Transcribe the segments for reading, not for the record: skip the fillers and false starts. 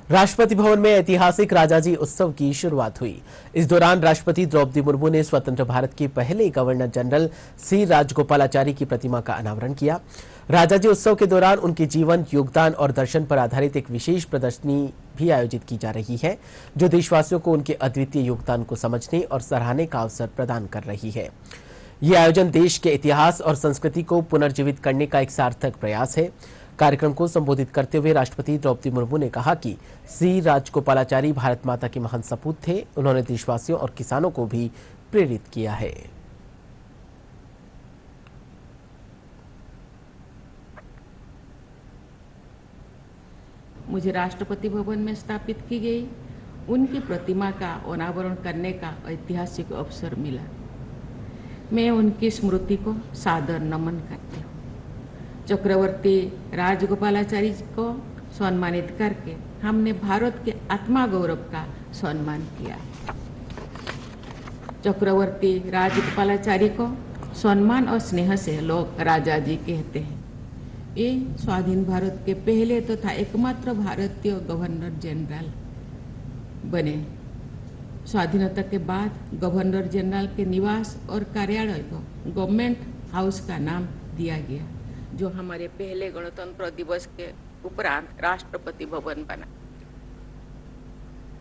राष्ट्रपति भवन में ऐतिहासिक राजाजी उत्सव की शुरुआत हुई। इस दौरान राष्ट्रपति द्रौपदी मुर्मू ने स्वतंत्र भारत के पहले गवर्नर जनरल सी राजगोपालाचारी की प्रतिमा का अनावरण किया। राजाजी उत्सव के दौरान उनके जीवन, योगदान और दर्शन पर आधारित एक विशेष प्रदर्शनी भी आयोजित की जा रही है, जो देशवासियों को उनके अद्वितीय योगदान को समझने और सराहने का अवसर प्रदान कर रही है। ये आयोजन देश के इतिहास और संस्कृति को पुनर्जीवित करने का एक सार्थक प्रयास है। कार्यक्रम को संबोधित करते हुए राष्ट्रपति द्रौपदी मुर्मू ने कहा कि सी राजगोपालाचारी भारत माता के महान सपूत थे। उन्होंने देशवासियों और किसानों को भी प्रेरित किया है। मुझे राष्ट्रपति भवन में स्थापित की गई उनकी प्रतिमा का अनावरण करने का ऐतिहासिक अवसर मिला। मैं उनकी स्मृति को सादर नमन करती हूँ। चक्रवर्ती राजगोपालाचारी जी को सम्मानित करके हमने भारत के आत्मा गौरव का सम्मान किया। चक्रवर्ती राजगोपालाचारी को सम्मान और स्नेह से लोग राजा जी कहते हैं। ये स्वाधीन भारत के पहले तथा एकमात्र भारतीय गवर्नर जनरल बने। स्वाधीनता के बाद गवर्नर जनरल के निवास और कार्यालय को गवर्नमेंट हाउस का नाम दिया गया, जो हमारे पहले गणतंत्र दिवस के उपरांत राष्ट्रपति भवन बना।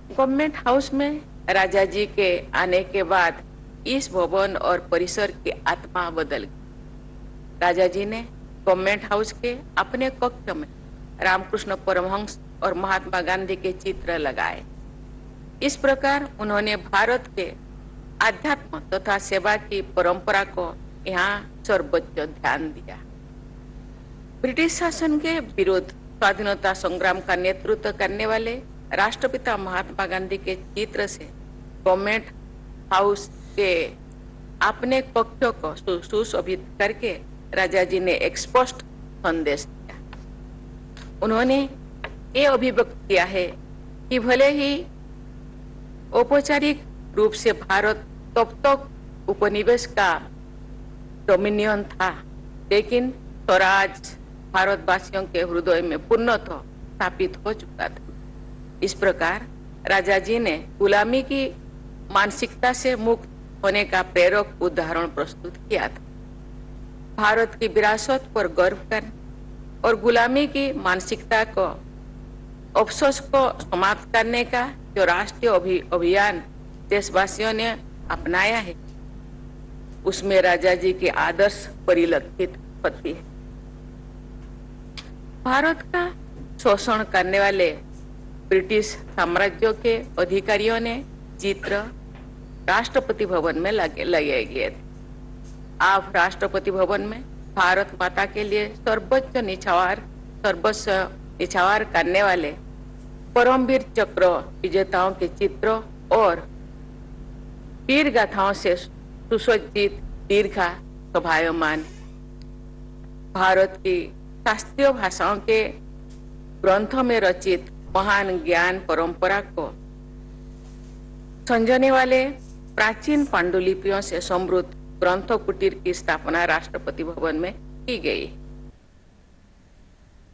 गवर्नमेंट हाउस में राजा जी के आने के बाद इस भवन और परिसर की आत्मा बदल गई। राजा जी ने गवर्नमेंट हाउस के अपने कक्ष में रामकृष्ण परमहंस और महात्मा गांधी के चित्र लगाए। इस प्रकार उन्होंने भारत के आध्यात्म तथा सेवा की परंपरा को यहाँ सर्वोच्च ध्यान दिया। ब्रिटिश शासन के विरुद्ध स्वाधीनता संग्राम का नेतृत्व करने वाले राष्ट्रपिता महात्मा गांधी के चित्र से गवर्नमेंट हाउस के अपने कक्षों को सुशोभित करके राजा जी ने एक स्पष्ट संदेश दिया। उन्होंने ये अभिव्यक्त किया है कि भले ही औपचारिक रूप से भारत तब तक उपनिवेश का डोमिनियन था, लेकिन स्वराज भारतवासियों के हृदय में पूर्णतः स्थापित हो चुका था। इस प्रकार राजा जी ने गुलामी की मानसिकता से मुक्त होने का प्रेरक उदाहरण प्रस्तुत किया था। भारत की विरासत पर गर्व करने और गुलामी की मानसिकता को अफसोस को समाप्त करने का जो राष्ट्रीय अभियान देशवासियों ने अपनाया है, उसमें राजा जी के आदर्श परिलक्षित होती है। भारत का शोषण करने वाले ब्रिटिश साम्राज्य के अधिकारियों ने चित्र राष्ट्रपति भवन में लगे गए थे। आप राष्ट्रपति भवन में भारत माता के लिए सर्वोच्च सर्वस्व निछावर करने वाले परमवीर चक्र विजेताओं के चित्र और वीर गाथाओं से सुसज्जित दीर्घा शोभायमान भारत की शास्त्रीय भाषाओं के ग्रंथों में रचित महान ज्ञान परंपरा को संजोने वाले प्राचीन पांडुलिपियों से समृद्ध ग्रंथ कुटीर की स्थापना राष्ट्रपति भवन में की गई।